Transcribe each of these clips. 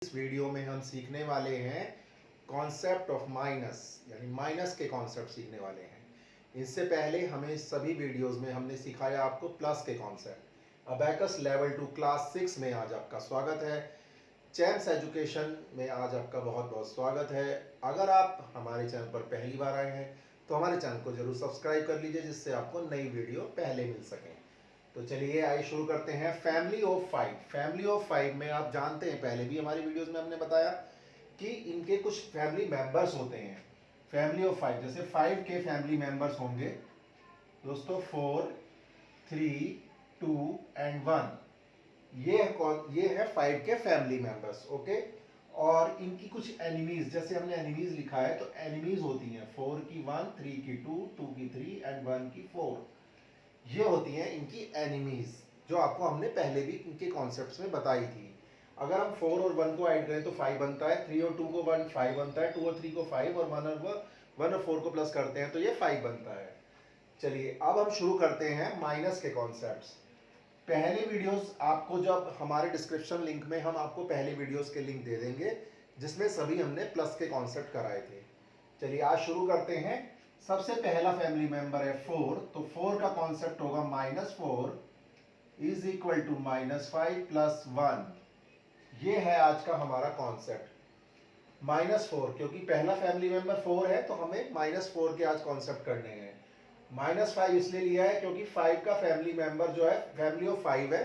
इस वीडियो में हम सीखने वाले हैं कॉन्सेप्ट ऑफ माइनस, यानी माइनस के कॉन्सेप्ट सीखने वाले हैं। इससे पहले हमें सभी वीडियोस में हमने सिखाया आपको प्लस के कॉन्सेप्ट। अबैकस लेवल 2 क्लास 6 में आज आपका स्वागत है। चैम्प्स एजुकेशन में आज आपका बहुत बहुत स्वागत है। अगर आप हमारे चैनल पर पहली बार आए हैं तो हमारे चैनल को जरूर सब्सक्राइब कर लीजिए, जिससे आपको नई वीडियो पहले मिल सकें। तो चलिए आइए शुरू करते हैं। Family of 5। फैमिली ऑफ 5 में आप जानते हैं, पहले भी हमारी वीडियोस में हमने बताया कि इनके कुछ फैमिली मेंबर्स होते हैं। फैमिली ऑफ 5, जैसे 5 के फैमिली मेंबर्स होंगे दोस्तों 4, 3, 2 एंड 1। ये है 5 के फैमिली मेंबर्स, ओके। और इनकी कुछ एनिमीज, जैसे हमने एनिमीज लिखा है तो एनिमीज होती हैं 4 की 1, 3 की 2, 2 की 3 एंड 1 की 4। ये होती हैं इनकी एनिमीज, जो आपको हमने पहले भी इनके कॉन्सेप्ट्स में बताई थी। अगर हम 4 और 1 को ऐड करें तो 5 बनता है, 3 और 2 को 1 5 बनता है, 2 और 3 को 5 और 1 और 4 को प्लस करते हैं तो ये 5 बनता है। चलिए अब हम शुरू करते हैं माइनस के कॉन्सेप्ट्स। पहले वीडियोस आपको, जब हमारे डिस्क्रिप्शन लिंक में हम आपको पहले वीडियोस के लिंक दे देंगे जिसमें सभी हमने प्लस के कॉन्सेप्ट कराए थे। चलिए आज शुरू करते हैं। सबसे पहला फैमिली मेंबर है 4, तो 4 का कॉन्सेप्ट होगा -4 इज इक्वल टू -5 प्लस 1। ये है आज का हमारा कॉन्सेप्ट -4, क्योंकि पहला फैमिली मेंबर 4 है तो हमें -4 के आज कॉन्सेप्ट करने हैं। -5 इसलिए लिया है क्योंकि 5 का फैमिली मेंबर जो है फैमिली ऑफ 5 है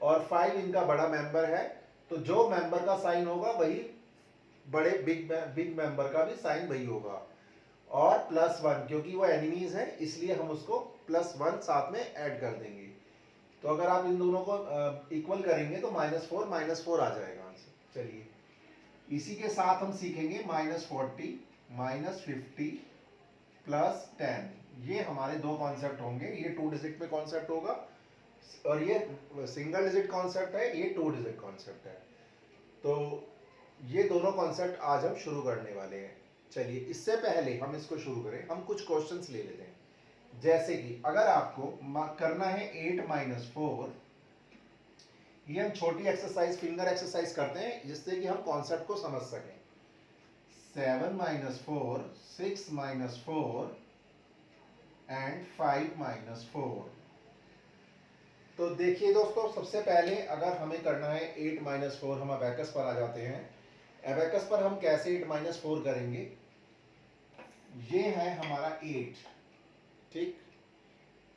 और 5 इनका बड़ा मेंबर है, तो जो मेंबर का साइन होगा वही बड़े बिग मेंबर का भी साइन वही होगा। और +1 क्योंकि वो एनिमीज है इसलिए हम उसको +1 साथ में ऐड कर देंगे। तो अगर आप इन दोनों को इक्वल करेंगे तो -4 आ जाएगा आंसर। चलिए इसी के साथ हम सीखेंगे -40 -50 प्लस 10। ये हमारे दो कॉन्सेप्ट होंगे। ये 2 डिजिट में कॉन्सेप्ट होगा और ये सिंगल डिजिट कॉन्सेप्ट है, ये 2 डिजिट कॉन्सेप्ट है। तो ये दोनों कॉन्सेप्ट आज हम शुरू करने वाले हैं। चलिए इससे पहले हम इसको शुरू करें, हम कुछ क्वेश्चंस ले लेते हैं। जैसे कि अगर आपको करना है 8 - 4, ये हम छोटी एक्सरसाइज, फिंगर एक्सरसाइज करते हैं जिससे कि हम कॉन्सेप्ट को समझ सकें। 7 - 4, 6 - 4 एंड 5 - 4। तो देखिए दोस्तों, सबसे पहले अगर हमें करना है 8 - 4, हम अबैकस पर आ जाते हैं। अबैकस पर हम कैसे 8 - 4 करेंगे। ये है हमारा 8, ठीक।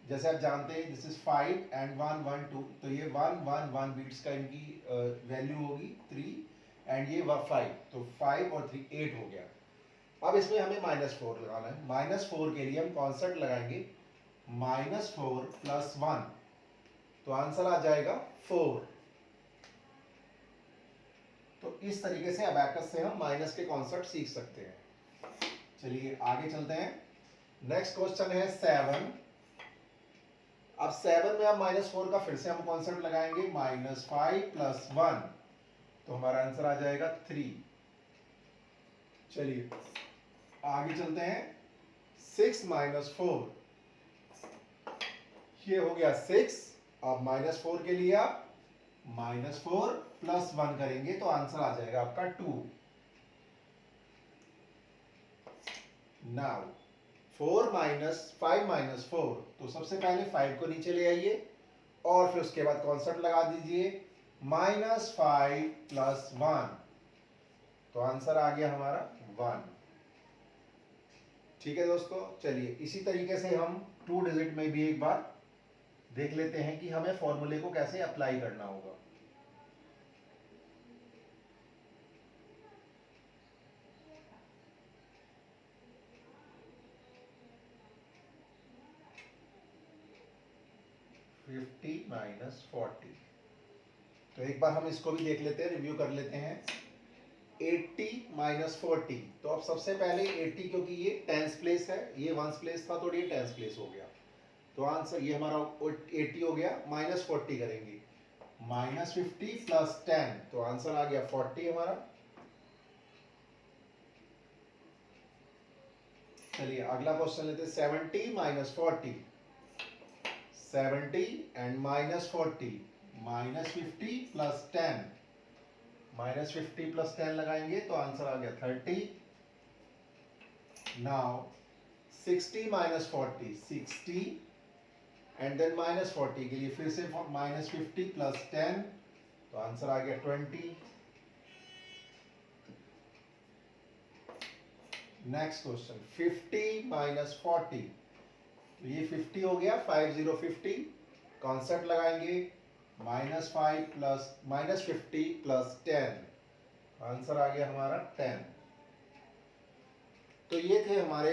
जैसे आप जानते हैं दिस इज 5 एंड 1 1 2, तो ये 1 1 1 बीट्स का इनकी वैल्यू होगी 3 एंड ये 5, तो 5 और 3 8 हो गया। अब इसमें हमें -4 लगाना है। -4 के लिए हम कॉन्सेप्ट लगाएंगे -4 प्लस 1, तो आंसर आ जाएगा 4। तो इस तरीके से अबैकस से हम माइनस के कॉन्सेप्ट सीख सकते हैं। चलिए आगे चलते हैं। नेक्स्ट क्वेश्चन है 7। अब 7 में अब -4 का फिर से हम कॉन्सेप्ट लगाएंगे -5 प्लस 1, तो हमारा आंसर आ जाएगा 3। चलिए आगे चलते हैं। 6 - 4, ये हो गया 6। अब -4 के लिए आप -4 प्लस 1 करेंगे तो आंसर आ जाएगा आपका 2। नाउ 5 - 4, तो सबसे पहले 5 को नीचे ले आइए और फिर उसके बाद कॉन्सेप्ट लगा दीजिए -5 प्लस 1, तो आंसर आ गया हमारा 1। ठीक है दोस्तों, चलिए इसी तरीके से हम 2 डिजिट में भी एक बार देख लेते हैं कि हमें फॉर्मूले को कैसे अप्लाई करना होगा। -40, तो एक बार हम इसको भी देख लेते हैं, रिव्यू कर लेते हैं। 80 - 40, तो अब सबसे पहले 80, क्योंकि ये टेंस प्लेस है, ये वंस प्लेस था तो ये टेंस प्लेस हो गया, तो आंसर ये हमारा 80 हो गया। -40 करेंगे -50 प्लस 10, तो आंसर आ गया 40 हमारा। चलिए अगला क्वेश्चन लेते हैं। 70 - 40, 70 एंड -40, -50 प्लस 10, -50 + 10 लगाएंगे तो आंसर आ गया 30। नाउ 60 - 40 60 एंड देन -40 के लिए फिर से -50 + 10 तो आंसर आ गया 20। नेक्स्ट क्वेश्चन 50 - 40 तो ये 50 हो गया, 50 कॉन्सेप्ट लगाएंगे -5 प्लस -50 + 10 आंसर आ गया हमारा 10। तो ये थे हमारे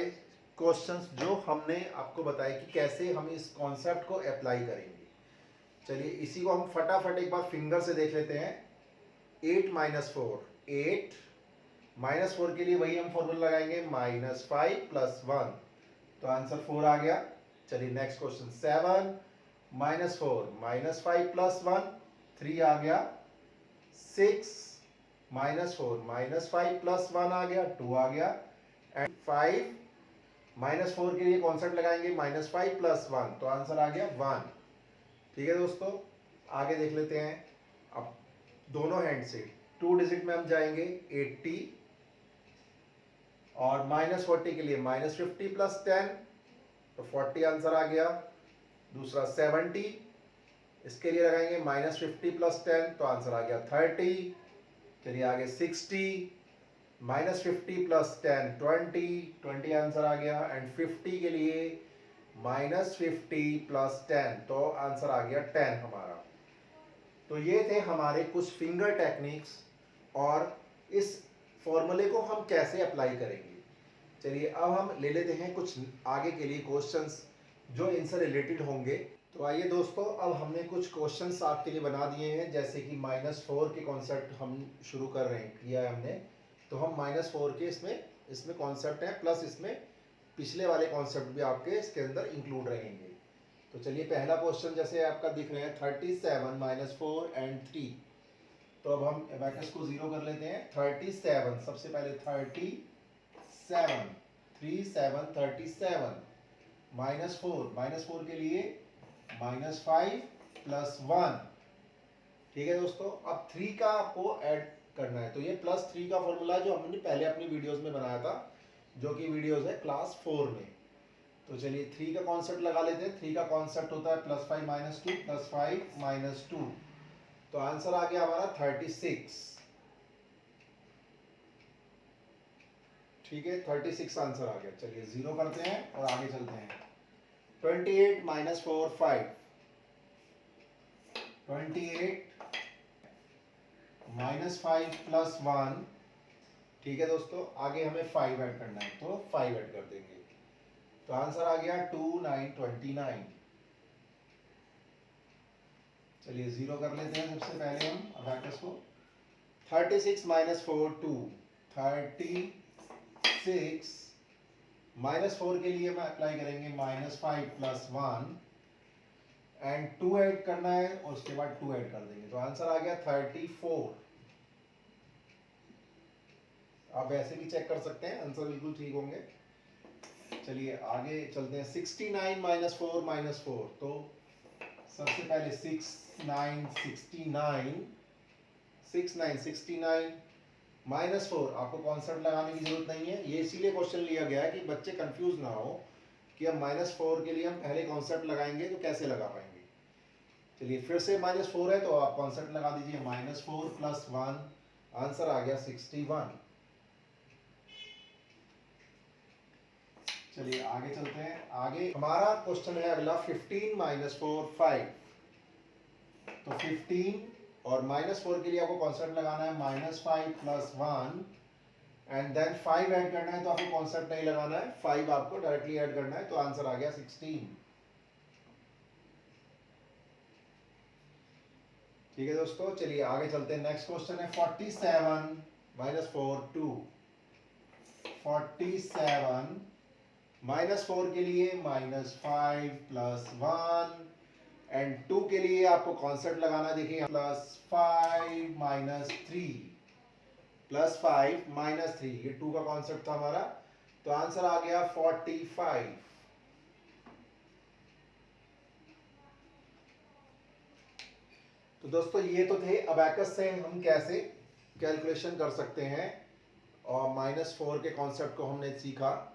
क्वेश्चंस जो हमने आपको बताया कि कैसे हम इस कॉन्सेप्ट को अप्लाई करेंगे। चलिए इसी को हम फटाफट एक बार फिंगर से देख लेते हैं। 8 - 4 8 -4 के लिए वही हम फॉर्मूला लगाएंगे -5 + 1 तो आंसर 4 आ गया। चलिए नेक्स्ट क्वेश्चन 7 - 4 -5 + 1 3 आ गया। 6 - 4 -5 + 1 आ गया 2 आ गया। एंड 5 -4 के लिए कॉन्सेप्ट लगाएंगे -5 + 1 तो आंसर आ गया 1। ठीक है दोस्तों, आगे देख लेते हैं। अब दोनों हैंड से 2 डिजिट में हम जाएंगे 80 और -40 के लिए -50 + 10 तो 40 आंसर आ गया। दूसरा 70 इसके लिए लगाएंगे -50 + 10 तो आंसर आ गया 30। चलिए आगे 60 -50 + 10 20 आंसर आ गया। एंड 50 के लिए -50 + 10 तो आंसर आ गया 10 हमारा। तो ये थे हमारे कुछ फिंगर टेक्निक्स और इस फॉर्मूले को हम कैसे अप्लाई करेंगे। चलिए अब हम ले लेते हैं कुछ आगे के लिए क्वेश्चंस जो इनसे रिलेटेड होंगे। तो आइए दोस्तों, अब हमने कुछ क्वेश्चंस आपके लिए बना दिए हैं। जैसे कि -4 के कॉन्सेप्ट हम शुरू कर रहे हैं, किया है हमने। तो हम -4 के इसमें कॉन्सेप्ट है, प्लस इसमें पिछले वाले कॉन्सेप्ट भी आपके इसके अंदर इंक्लूड रहेंगे। तो चलिए पहला क्वेश्चन जैसे आपका दिख रहा है 37 - 4 एंड 3। तो अब हम अबैकस को 0 कर लेते हैं। 37 सबसे पहले 37 3 7 37 -4 के लिए -5 + 1। ठीक है दोस्तों, अब 3 का आपको ऐड करना है। तो ये +3 का फॉर्मूला जो हमने पहले अपनी वीडियोस में बनाया था, जो कि वीडियोस है क्लास 4 में। तो चलिए 3 का कॉन्सेप्ट लगा लेते हैं। 3 का कॉन्सेप्ट होता है +5 - 2 +5 - 2 तो आंसर आ गया हमारा 36। ठीक है, 36 आंसर आ गया। चलिए 0 करते हैं और आगे चलते हैं। 28 - 4 5 28 -5 + 1। ठीक है दोस्तों, आगे हमें 5 ऐड करना है तो 5 ऐड कर देंगे तो आंसर आ गया 2 9 29। चलिए 0 कर लेते हैं सबसे पहले हम अबैकस को। 36 - 4 2 36 -4 के लिए मैं अप्लाई करेंगे -5 + 1 एंड 2 ऐड करना है और उसके बाद 2 ऐड कर देंगे तो आंसर आ गया 34। आप वैसे भी चेक कर सकते हैं, आंसर बिल्कुल ठीक होंगे। चलिए आगे चलते हैं। 69 - 4 -4 तो सबसे पहले 6 9 69 6 9 69 -4 आपको कॉन्सेप्ट लगाने की जरूरत नहीं है। ये इसीलिए क्वेश्चन लिया गया है कि बच्चे कंफ्यूज ना हो कि अब -4 के लिए हम पहले कॉन्सेप्ट लगाएंगे तो कैसे लगा पाएंगे। चलिए फिर से -4 है तो आप कॉन्सेप्ट लगा दीजिए -4 + 1 आंसर आ गया 61। चलिए आगे चलते हैं। आगे हमारा क्वेश्चन है अगला 15 - 4 5 तो 15 और -4 के लिए आपको कॉन्सेप्ट लगाना है -5 + 1 एंड देन 5 ऐड करना है। तो आपको कॉन्सेप्ट नहीं लगाना है, 5 आपको डायरेक्टली ऐड करना है तो आंसर आ गया 16। ठीक है दोस्तों, चलिए आगे चलते हैं। नेक्स्ट क्वेश्चन है 47 - 4 2 47 -4 के लिए -5 + 1 एंड 2 के लिए आपको कॉन्सेप्ट लगाना है। देखिए +5 - 3 +5 - 3 ये 2 का कॉन्सेप्ट था हमारा तो आंसर आ गया 45। तो दोस्तों ये तो थे अबैकस से हम कैसे कैलकुलेशन कर सकते हैं और -4 के कॉन्सेप्ट को हमने सीखा।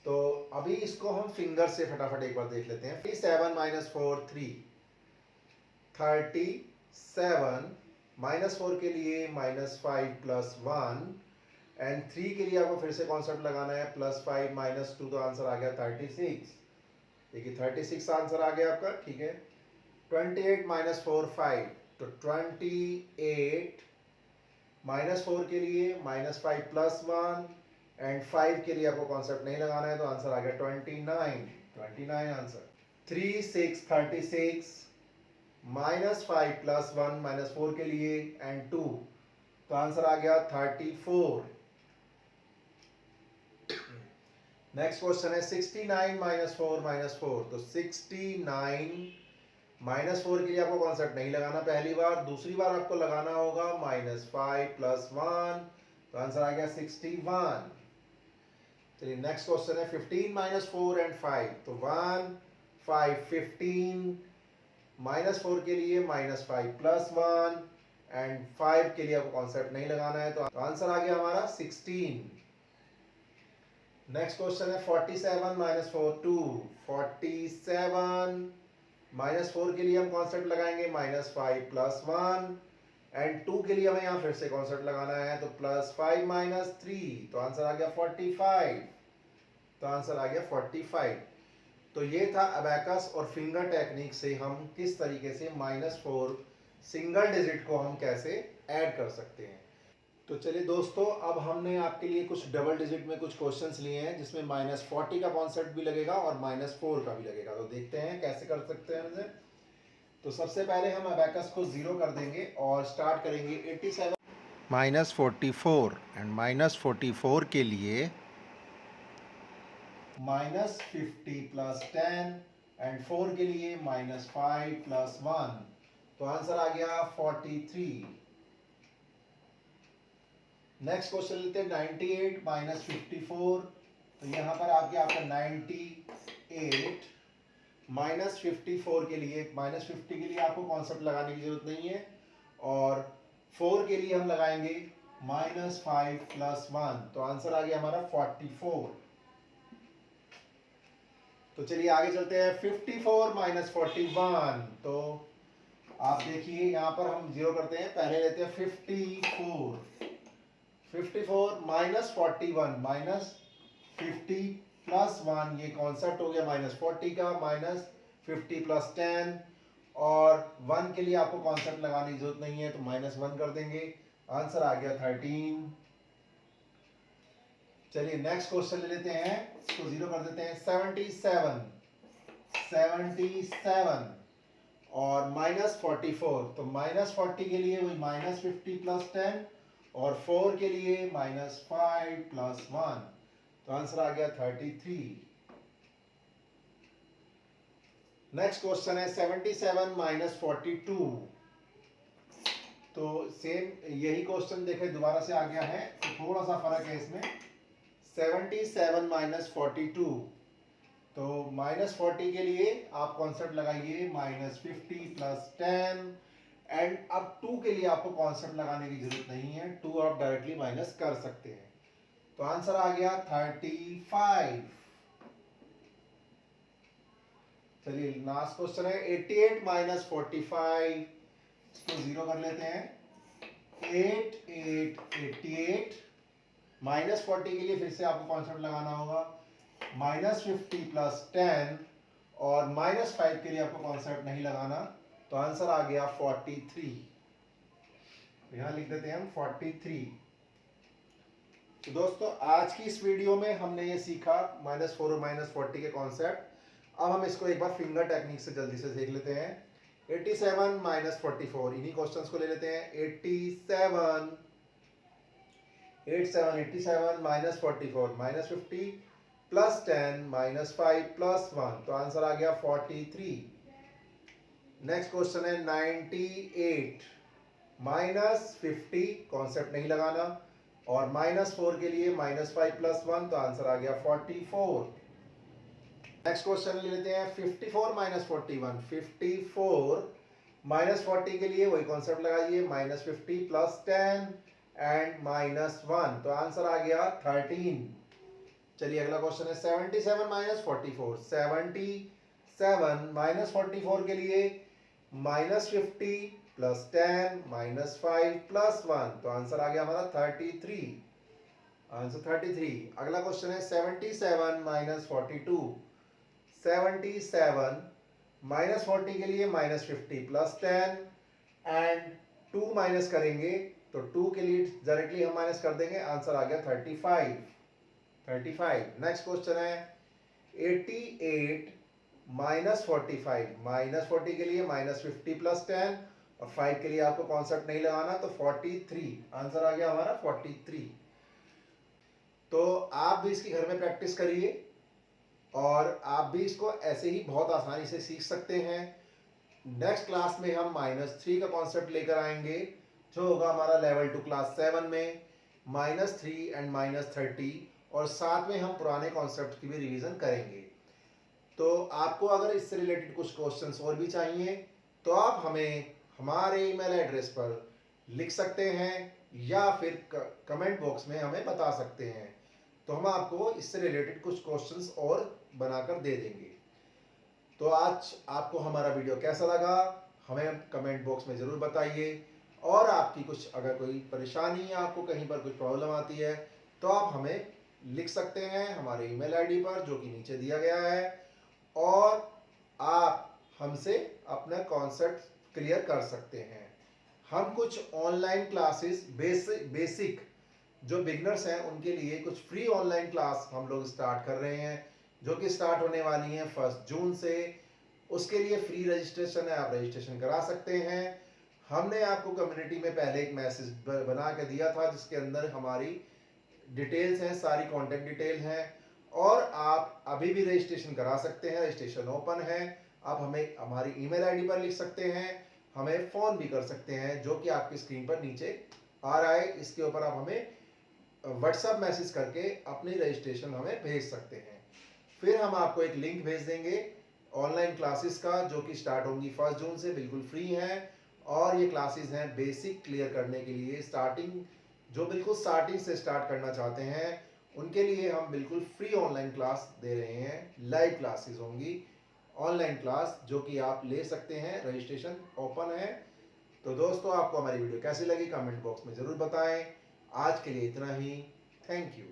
तो अभी इसको हम फिंगर से फटाफट एक बार देख लेते हैं। 7 - 4 3 37 -4 के लिए -5 + 1 एंड 3 के लिए आपको फिर से कॉन्सेप्ट लगाना है +5 - 2, तो आंसर आ गया 36। देखिए 36 आंसर आ गया आपका, ठीक है। 28 - 4 5, तो 28 -4 के लिए -5 + 1 एंड 5 के लिए आपको कॉन्सेप्ट नहीं लगाना है, तो आंसर आ गया 29 आंसर। 3 6 36 -5 + 1 -4 के लिए एंड 2, तो आंसर आ गया 34। नेक्स्ट क्वेश्चन है 69 - 4 -4, तो 69 -4 के लिए आपको कॉन्सेप्ट नहीं लगाना पहली बार। दूसरी बार आपको लगाना होगा -5 + 1, तो आंसर आ गया 61। चलिए नेक्स्ट क्वेश्चन है 15 - 4 एंड 5, तो 1 5 15 -4 के लिए -5 + 1 एंड 5 के लिए आपको कॉन्सेप्ट नहीं लगाना है, तो आंसर आ गया हमारा 16। नेक्स्ट क्वेश्चन है 47 - 4 2, 47 -4 के लिए हम कॉन्सेप्ट लगाएंगे -5 + 1 एंड 2 के लिए हमें यहाँ फिर से कॉन्सेप्ट लगाना है, तो +5 - 3, तो आंसर आ गया 45। तो आंसर आ गया 45। तो ये था अबैकस और फिंगर टेक्निक से हम किस तरीके से -4 सिंगल डिजिट को हम कैसे ऐड कर सकते हैं। तो चलिए दोस्तों, अब हमने आपके लिए कुछ डबल डिजिट में कुछ क्वेश्चंस लिए हैं जिसमें -40 का कॉन्सेप्ट भी लगेगा और -4 का भी लगेगा। तो देखते हैं कैसे कर सकते हैं इसे। तो सबसे पहले हम अबैकस को 0 कर देंगे और स्टार्ट करेंगे 87 -44 एंड -44 के लिए -50 + 10 एंड 4 के लिए -5 + 1, तो आंसर आ गया 43। नेक्स्ट क्वेश्चन लेते हैं 98 - 54, तो यहाँ पर आ गया आपका 98 -54 के लिए -50 के लिए आपको कॉन्सेप्ट लगाने की जरूरत नहीं है और 4 के लिए हम लगाएंगे -5 + 1, तो आंसर आ गया हमारा 44। तो चलिए आगे चलते हैं 54 - 41, तो आप देखिए यहाँ पर हम 0 करते हैं। पहले लेते हैं 54 -41 -50 + 1, ये कॉन्सेप्ट हो गया -40 का, -50 + 10 और 1 के लिए आपको कॉन्सेप्ट लगाने की जरूरत नहीं है, तो -1 कर देंगे। आंसर आ गया 13। चलिए नेक्स्ट क्वेश्चन ले लेते हैं, इसको 0 कर देते हैं। 77 और -44, तो -40 के लिए वही -50 + 10 और 4 के लिए -5 + 1, तो आंसर आ गया 33। नेक्स्ट क्वेश्चन है 77 - 42, तो सेम यही क्वेश्चन देखें दोबारा से आ गया है, तो थोड़ा सा फर्क है इसमें। 77 - 42, तो -40 के लिए आप कॉन्सेप्ट लगाइए -50 + 10 एंड अब 2 के लिए आपको कॉन्सेप्ट लगाने की जरूरत नहीं है, 2 आप डायरेक्टली माइनस कर सकते हैं, तो आंसर आ गया 35। चलिए लास्ट क्वेश्चन है 88 - 45, इसको 0 कर लेते हैं। 88 -40 के लिए फिर से आपको कॉन्सेप्ट लगाना होगा -50 + 10 और -5 के लिए आपको कॉन्सेप्ट नहीं लगाना, तो आंसर आ गया 43। यहां लिख देते हैं हम 43। तो दोस्तों आज की इस वीडियो में हमने ये सीखा -4 और -40 के कॉन्सेप्ट। अब हम इसको एक बार फिंगर टेक्निक से जल्दी से देख लेते हैं। 87 - 44, इन्हीं क्वेश्चंस को ले लेते हैं। 87 -44 -50 + 10 -5 + 1, तो आंसर आ गया 43। नेक्स्ट क्वेश्चन है 98 -50, कॉन्सेप्ट नहीं लगाना और -4 के लिए -5 + 1, तो आंसर आ गया 44। नेक्स्ट क्वेश्चन ले लेते हैं 54 - 41, 54 -40 के लिए वही कॉन्सेप्ट लगाइए -50 + 10 एंड -1, तो आंसर आ गया 13। चलिए अगला क्वेश्चन है 77 - 44। 77 - 44 के लिए -50 + 10 -5 + 1, तो आंसर आ गया हमारा 33। आंसर 33। अगला क्वेश्चन है 77 - 42। 77 - 40 के लिए -50 + 10 एंड 2 माइनस करेंगे तो 2 के लिए डायरेक्टली हम माइनस कर देंगे, आंसर आ गया 35। 35। नेक्स्ट क्वेश्चन है 88 - 45। -40 के लिए -50 + 10 और 5 के लिए आपको कॉन्सेप्ट नहीं लगाना, तो 43। आंसर आ गया हमारा 43। तो आप भी इसकी घर में प्रैक्टिस करिए और आप भी इसको ऐसे ही बहुत आसानी से सीख सकते हैं। नेक्स्ट क्लास में हम -3 का कॉन्सेप्ट लेकर आएंगे, जो होगा हमारा लेवल 2 क्लास 7 में -3 एंड -30, और साथ में हम पुराने कॉन्सेप्ट की भी रिवीजन करेंगे। तो आपको अगर इससे रिलेटेड कुछ क्वेश्चंस और भी चाहिए तो आप हमें हमारे ईमेल एड्रेस पर लिख सकते हैं या फिर कमेंट बॉक्स में हमें बता सकते हैं, तो हम आपको इससे रिलेटेड कुछ क्वेश्चंस और बनाकर दे देंगे। तो आज आपको हमारा वीडियो कैसा लगा हमें कमेंट बॉक्स में ज़रूर बताइए, और आपकी कुछ अगर कोई परेशानी या आपको कहीं पर कुछ प्रॉब्लम आती है तो आप हमें लिख सकते हैं हमारे ईमेल आईडी पर, जो कि नीचे दिया गया है, और आप हमसे अपना कॉन्सेप्ट क्लियर कर सकते हैं। हम कुछ ऑनलाइन क्लासेस बेसिक जो बिगनर्स हैं उनके लिए कुछ फ्री ऑनलाइन क्लास हम लोग स्टार्ट कर रहे हैं, जो कि स्टार्ट होने वाली है 1 जून से। उसके लिए फ्री रजिस्ट्रेशन है, आप रजिस्ट्रेशन करा सकते हैं। हमने आपको कम्युनिटी में पहले एक मैसेज बना के दिया था, जिसके अंदर हमारी डिटेल्स हैं, सारी कॉन्टेक्ट डिटेल हैं, और आप अभी भी रजिस्ट्रेशन करा सकते हैं। रजिस्ट्रेशन ओपन है। आप हमें हमारी ईमेल आईडी पर लिख सकते हैं, हमें फ़ोन भी कर सकते हैं, जो कि आपकी स्क्रीन पर नीचे आ रहा है। इसके ऊपर आप हमें व्हाट्सएप मैसेज करके अपनी रजिस्ट्रेशन हमें भेज सकते हैं। फिर हम आपको एक लिंक भेज देंगे ऑनलाइन क्लासेस का, जो कि स्टार्ट होंगी 1 जून से, बिल्कुल फ्री हैं। और ये क्लासेस हैं बेसिक क्लियर करने के लिए, स्टार्टिंग जो बिल्कुल स्टार्टिंग से स्टार्ट करना चाहते हैं उनके लिए हम बिल्कुल फ्री ऑनलाइन क्लास दे रहे हैं। लाइव क्लासेस होंगी ऑनलाइन क्लास, जो कि आप ले सकते हैं, रजिस्ट्रेशन ओपन है। तो दोस्तों, आपको हमारी वीडियो कैसी लगी कमेंट बॉक्स में ज़रूर बताएं। आज के लिए इतना ही। Thank you.